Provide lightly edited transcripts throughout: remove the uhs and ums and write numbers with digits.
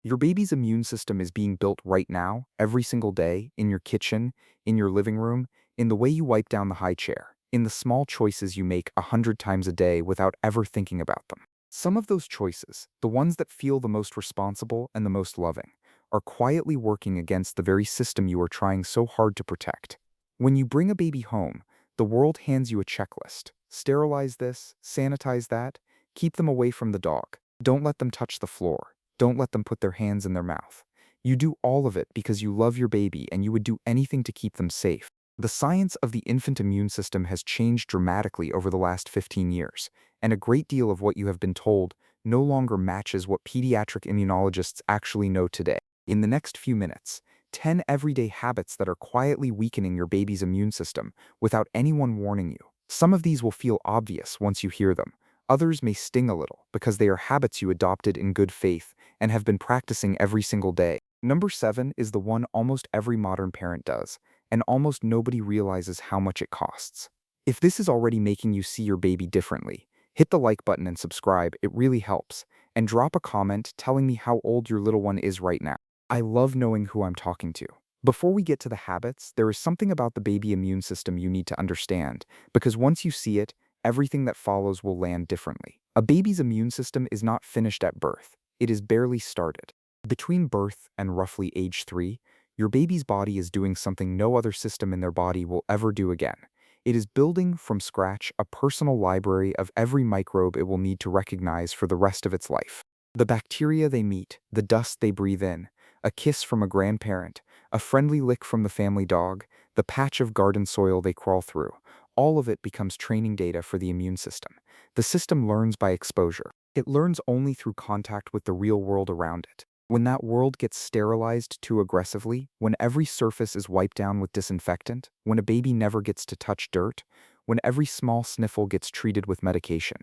Your baby's immune system is being built right now, every single day, in your kitchen, in your living room, in the way you wipe down the high chair, in the small choices you make 100 times a day without ever thinking about them. Some of those choices, the ones that feel the most responsible and the most loving, are quietly working against the very system you are trying so hard to protect. When you bring a baby home, the world hands you a checklist. Sterilize this, sanitize that, keep them away from the dog. Don't let them touch the floor. Don't let them put their hands in their mouth. You do all of it because you love your baby and you would do anything to keep them safe. The science of the infant immune system has changed dramatically over the last 15 years, and a great deal of what you have been told no longer matches what pediatric immunologists actually know today. In the next few minutes, 10 everyday habits that are quietly weakening your baby's immune system without anyone warning you. Some of these will feel obvious once you hear them. Others may sting a little because they are habits you adopted in good faith and have been practicing every single day. Number 7 is the one almost every modern parent does, and almost nobody realizes how much it costs. If this is already making you see your baby differently, hit the like button and subscribe, it really helps. And drop a comment telling me how old your little one is right now. I love knowing who I'm talking to. Before we get to the habits, there is something about the baby immune system you need to understand, because once you see it, everything that follows will land differently. A baby's immune system is not finished at birth. It is barely started. Between birth and roughly age 3, your baby's body is doing something no other system in their body will ever do again. It is building from scratch a personal library of every microbe it will need to recognize for the rest of its life. The bacteria they meet, the dust they breathe in, a kiss from a grandparent, a friendly lick from the family dog, the patch of garden soil they crawl through, all of it becomes training data for the immune system. The system learns by exposure. It learns only through contact with the real world around it. When that world gets sterilized too aggressively, when every surface is wiped down with disinfectant, when a baby never gets to touch dirt, when every small sniffle gets treated with medication,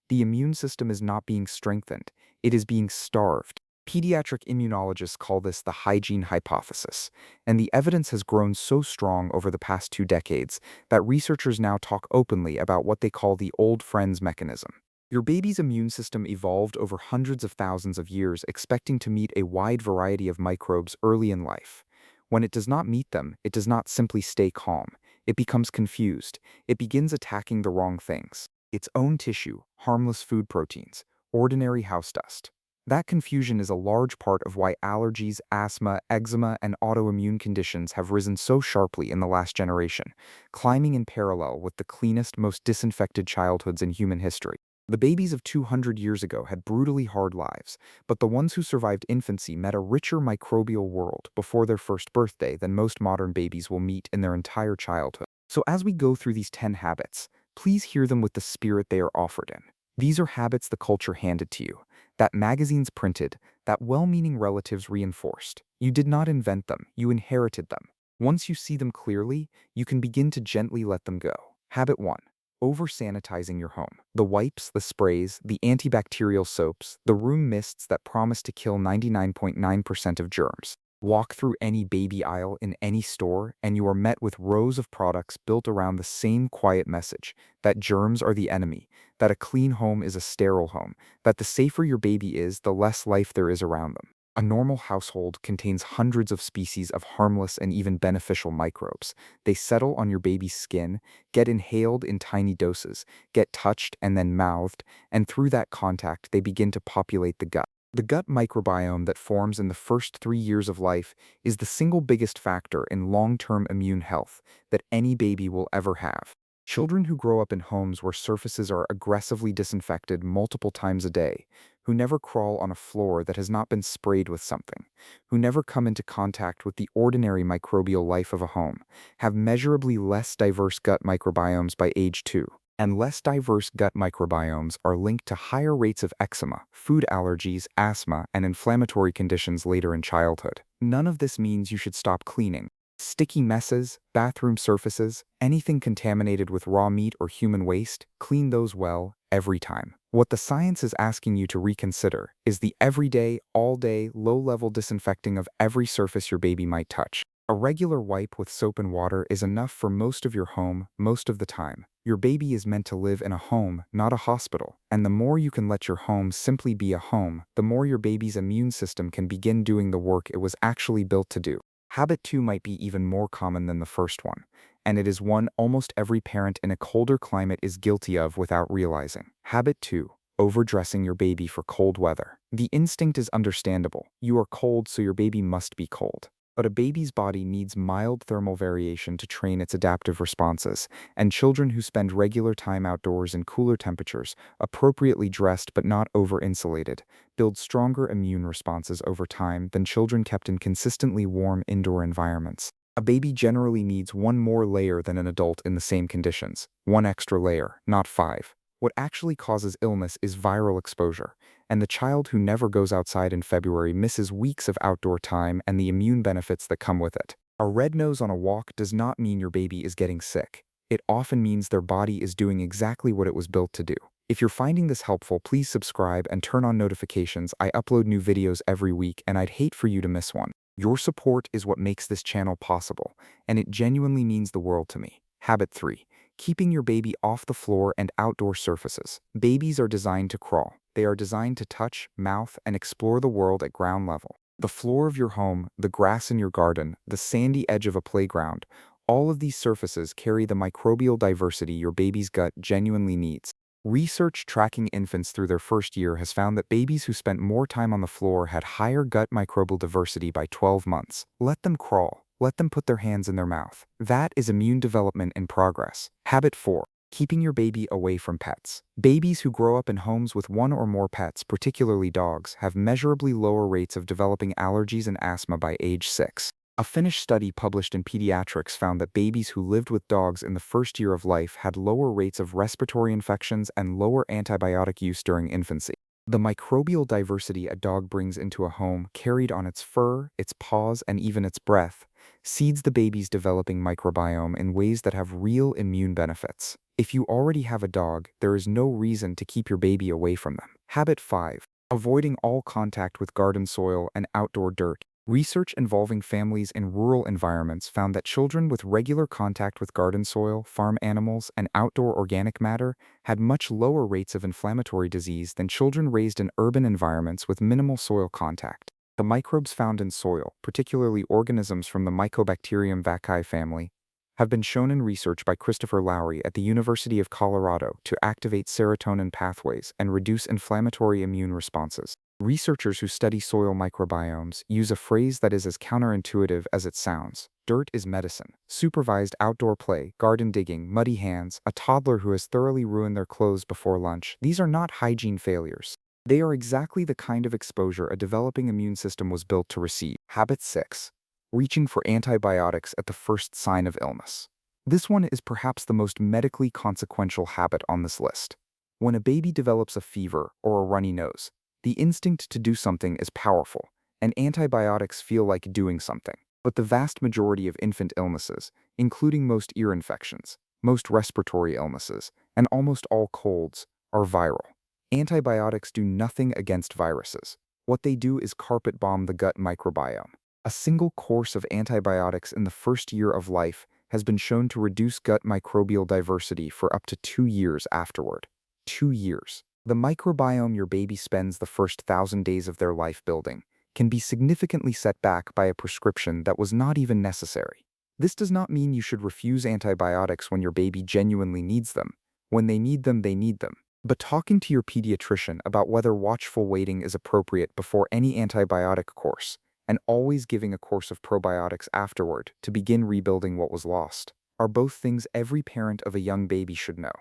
the immune system is not being strengthened, it is being starved. Pediatric immunologists call this the hygiene hypothesis, and the evidence has grown so strong over the past 2 decades that researchers now talk openly about what they call the old friends mechanism. Your baby's immune system evolved over hundreds of thousands of years expecting to meet a wide variety of microbes early in life. When it does not meet them, it does not simply stay calm. It becomes confused. It begins attacking the wrong things. Its own tissue, harmless food proteins, ordinary house dust. That confusion is a large part of why allergies, asthma, eczema, and autoimmune conditions have risen so sharply in the last generation, climbing in parallel with the cleanest, most disinfected childhoods in human history. The babies of 200 years ago had brutally hard lives, but the ones who survived infancy met a richer microbial world before their first birthday than most modern babies will meet in their entire childhood. So as we go through these 10 habits, please hear them with the spirit they are offered in. These are habits the culture handed to you, that magazines printed, that well-meaning relatives reinforced. You did not invent them, you inherited them. Once you see them clearly, you can begin to gently let them go. Habit 1. Over-sanitizing your home. The wipes, the sprays, the antibacterial soaps, the room mists that promise to kill 99.9% of germs. Walk through any baby aisle in any store, and you are met with rows of products built around the same quiet message that germs are the enemy, that a clean home is a sterile home, that the safer your baby is, the less life there is around them. A normal household contains hundreds of species of harmless and even beneficial microbes. They settle on your baby's skin, get inhaled in tiny doses, get touched and then mouthed, and through that contact they begin to populate the gut. The gut microbiome that forms in the first 3 years of life is the single biggest factor in long-term immune health that any baby will ever have. Children who grow up in homes where surfaces are aggressively disinfected multiple times a day, who never crawl on a floor that has not been sprayed with something, who never come into contact with the ordinary microbial life of a home, have measurably less diverse gut microbiomes by age 2. And less diverse gut microbiomes are linked to higher rates of eczema, food allergies, asthma, and inflammatory conditions later in childhood. None of this means you should stop cleaning. Sticky messes, bathroom surfaces, anything contaminated with raw meat or human waste, clean those well, every time. What the science is asking you to reconsider is the everyday, all-day, low-level disinfecting of every surface your baby might touch. A regular wipe with soap and water is enough for most of your home, most of the time. Your baby is meant to live in a home, not a hospital. And the more you can let your home simply be a home, the more your baby's immune system can begin doing the work it was actually built to do. Habit 2 might be even more common than the first one, and it is one almost every parent in a colder climate is guilty of without realizing. Habit 2. Overdressing your baby for cold weather. The instinct is understandable. You are cold, so your baby must be cold. But a baby's body needs mild thermal variation to train its adaptive responses, and children who spend regular time outdoors in cooler temperatures, appropriately dressed but not over-insulated, build stronger immune responses over time than children kept in consistently warm indoor environments. A baby generally needs one more layer than an adult in the same conditions, one extra layer, not five. What actually causes illness is viral exposure, and the child who never goes outside in February misses weeks of outdoor time and the immune benefits that come with it. A red nose on a walk does not mean your baby is getting sick. It often means their body is doing exactly what it was built to do. If you're finding this helpful, please subscribe and turn on notifications. I upload new videos every week, and I'd hate for you to miss one. Your support is what makes this channel possible, and it genuinely means the world to me. Habit 3. Keeping your baby off the floor and outdoor surfaces. Babies are designed to crawl. They are designed to touch, mouth, and explore the world at ground level. The floor of your home, the grass in your garden, the sandy edge of a playground, all of these surfaces carry the microbial diversity your baby's gut genuinely needs. Research tracking infants through their first year has found that babies who spent more time on the floor had higher gut microbial diversity by 12 months. Let them crawl. Let them put their hands in their mouth. That is immune development in progress. Habit 4. Keeping your baby away from pets. Babies who grow up in homes with one or more pets, particularly dogs, have measurably lower rates of developing allergies and asthma by age 6. A Finnish study published in Pediatrics found that babies who lived with dogs in the first year of life had lower rates of respiratory infections and lower antibiotic use during infancy. The microbial diversity a dog brings into a home, carried on its fur, its paws, and even its breath, seeds the baby's developing microbiome in ways that have real immune benefits. If you already have a dog, there is no reason to keep your baby away from them. Habit 5. Avoiding all contact with garden soil and outdoor dirt. Research involving families in rural environments found that children with regular contact with garden soil, farm animals, and outdoor organic matter had much lower rates of inflammatory disease than children raised in urban environments with minimal soil contact. The microbes found in soil, particularly organisms from the Mycobacterium vaccae family, have been shown in research by Christopher Lowry at the University of Colorado to activate serotonin pathways and reduce inflammatory immune responses. Researchers who study soil microbiomes use a phrase that is as counterintuitive as it sounds. Dirt is medicine. Supervised outdoor play, garden digging, muddy hands, a toddler who has thoroughly ruined their clothes before lunch. These are not hygiene failures. They are exactly the kind of exposure a developing immune system was built to receive. Habit 6. Reaching for antibiotics at the first sign of illness. This one is perhaps the most medically consequential habit on this list. When a baby develops a fever or a runny nose, the instinct to do something is powerful, and antibiotics feel like doing something. But the vast majority of infant illnesses, including most ear infections, most respiratory illnesses, and almost all colds, are viral. Antibiotics do nothing against viruses. What they do is carpet bomb the gut microbiome. A single course of antibiotics in the first year of life has been shown to reduce gut microbial diversity for up to 2 years afterward. 2 years. The microbiome your baby spends the first 1,000 days of their life building can be significantly set back by a prescription that was not even necessary. This does not mean you should refuse antibiotics when your baby genuinely needs them. When they need them, they need them. But talking to your pediatrician about whether watchful waiting is appropriate before any antibiotic course, and always giving a course of probiotics afterward to begin rebuilding what was lost, are both things every parent of a young baby should know.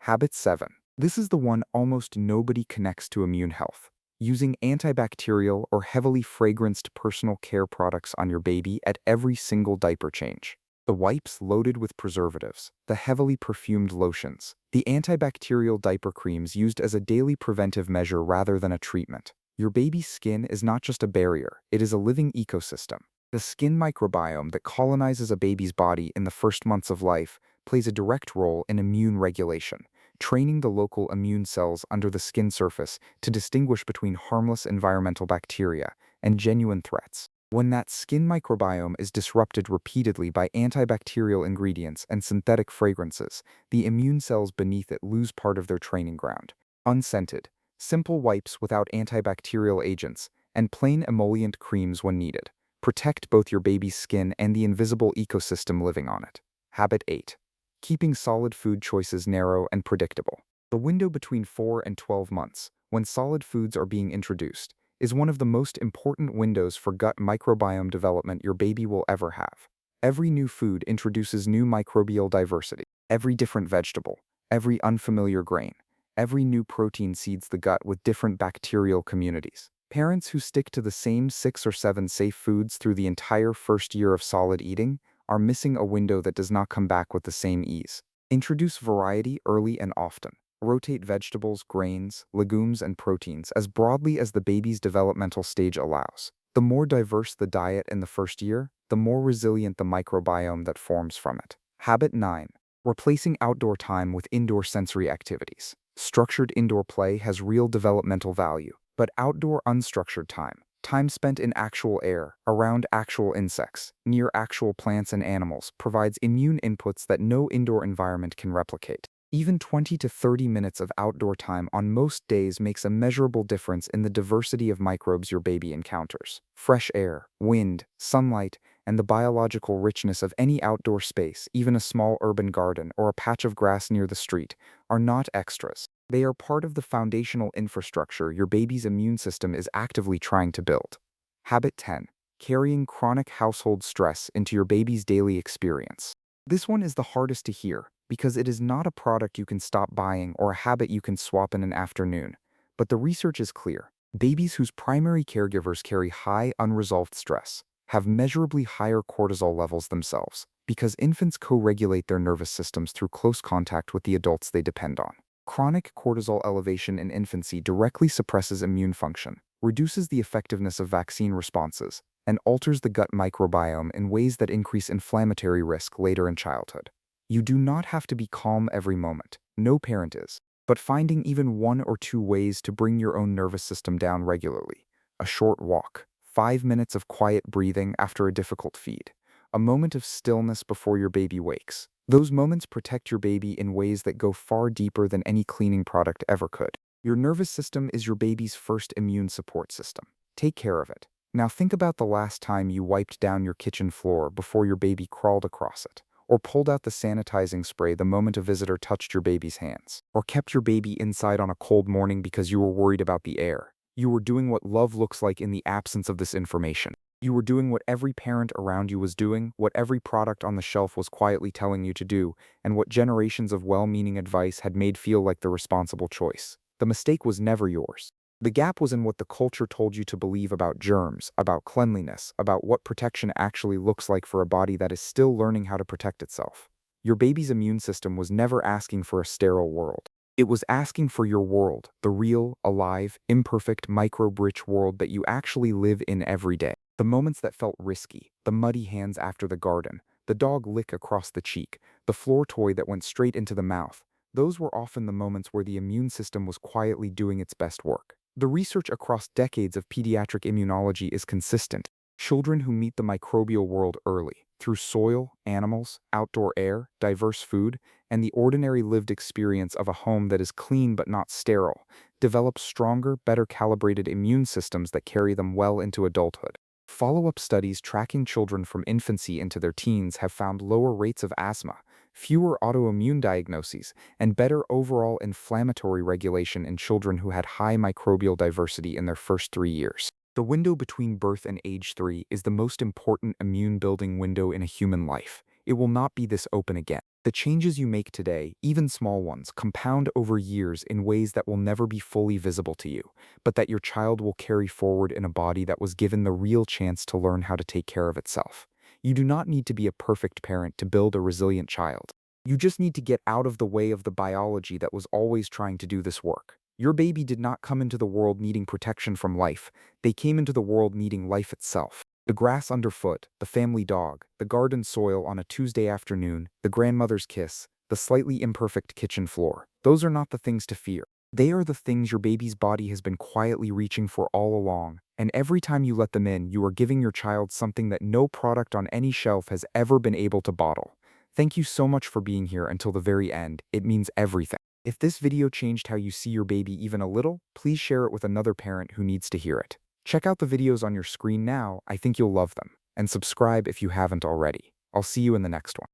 Habit 7. This is the one almost nobody connects to immune health. Using antibacterial or heavily fragranced personal care products on your baby at every single diaper change. The wipes loaded with preservatives, the heavily perfumed lotions, the antibacterial diaper creams used as a daily preventive measure rather than a treatment. Your baby's skin is not just a barrier, it is a living ecosystem. The skin microbiome that colonizes a baby's body in the first months of life plays a direct role in immune regulation, training the local immune cells under the skin surface to distinguish between harmless environmental bacteria and genuine threats. When that skin microbiome is disrupted repeatedly by antibacterial ingredients and synthetic fragrances, the immune cells beneath it lose part of their training ground. Unscented, simple wipes without antibacterial agents, and plain emollient creams when needed protect both your baby's skin and the invisible ecosystem living on it. Habit 8. Keeping solid food choices narrow and predictable. The window between 4 and 12 months, when solid foods are being introduced, is one of the most important windows for gut microbiome development your baby will ever have. Every new food introduces new microbial diversity. Every different vegetable, every unfamiliar grain, every new protein seeds the gut with different bacterial communities. Parents who stick to the same 6 or 7 safe foods through the entire first year of solid eating are missing a window that does not come back with the same ease. Introduce variety early and often. Rotate vegetables, grains, legumes, and proteins as broadly as the baby's developmental stage allows. The more diverse the diet in the first year, the more resilient the microbiome that forms from it. Habit 9. Replacing outdoor time with indoor sensory activities. Structured indoor play has real developmental value, but outdoor unstructured time spent in actual air, around actual insects, near actual plants and animals, provides immune inputs that no indoor environment can replicate. Even 20 to 30 minutes of outdoor time on most days makes a measurable difference in the diversity of microbes your baby encounters. Fresh air, wind, sunlight, and the biological richness of any outdoor space, even a small urban garden or a patch of grass near the street, are not extras. They are part of the foundational infrastructure your baby's immune system is actively trying to build. Habit 10. Carrying chronic household stress into your baby's daily experience. This one is the hardest to hear because it is not a product you can stop buying or a habit you can swap in an afternoon. But the research is clear. Babies whose primary caregivers carry high unresolved stress have measurably higher cortisol levels themselves because infants co-regulate their nervous systems through close contact with the adults they depend on. Chronic cortisol elevation in infancy directly suppresses immune function, reduces the effectiveness of vaccine responses, and alters the gut microbiome in ways that increase inflammatory risk later in childhood. You do not have to be calm every moment. No parent is. But finding even 1 or 2 ways to bring your own nervous system down regularly. A short walk, 5 minutes of quiet breathing after a difficult feed, a moment of stillness before your baby wakes. Those moments protect your baby in ways that go far deeper than any cleaning product ever could. Your nervous system is your baby's first immune support system. Take care of it. Now think about the last time you wiped down your kitchen floor before your baby crawled across it, or pulled out the sanitizing spray the moment a visitor touched your baby's hands, or kept your baby inside on a cold morning because you were worried about the air. You were doing what love looks like in the absence of this information. You were doing what every parent around you was doing, what every product on the shelf was quietly telling you to do, and what generations of well-meaning advice had made feel like the responsible choice. The mistake was never yours. The gap was in what the culture told you to believe about germs, about cleanliness, about what protection actually looks like for a body that is still learning how to protect itself. Your baby's immune system was never asking for a sterile world. It was asking for your world, the real, alive, imperfect, microbe-rich world that you actually live in every day. The moments that felt risky, the muddy hands after the garden, the dog lick across the cheek, the floor toy that went straight into the mouth, those were often the moments where the immune system was quietly doing its best work. The research across decades of pediatric immunology is consistent. Children who meet the microbial world early, through soil, animals, outdoor air, diverse food, and the ordinary lived experience of a home that is clean but not sterile, develop stronger, better calibrated immune systems that carry them well into adulthood. Follow-up studies tracking children from infancy into their teens have found lower rates of asthma, fewer autoimmune diagnoses, and better overall inflammatory regulation in children who had high microbial diversity in their first 3 years. The window between birth and age 3 is the most important immune-building window in a human life. It will not be this open again. The changes you make today, even small ones, compound over years in ways that will never be fully visible to you, but that your child will carry forward in a body that was given the real chance to learn how to take care of itself. You do not need to be a perfect parent to build a resilient child. You just need to get out of the way of the biology that was always trying to do this work. Your baby did not come into the world needing protection from life. They came into the world needing life itself. The grass underfoot, the family dog, the garden soil on a Tuesday afternoon, the grandmother's kiss, the slightly imperfect kitchen floor. Those are not the things to fear. They are the things your baby's body has been quietly reaching for all along, and every time you let them in, you are giving your child something that no product on any shelf has ever been able to bottle. Thank you so much for being here until the very end. It means everything. If this video changed how you see your baby even a little, please share it with another parent who needs to hear it. Check out the videos on your screen now. I think you'll love them. And subscribe if you haven't already. I'll see you in the next one.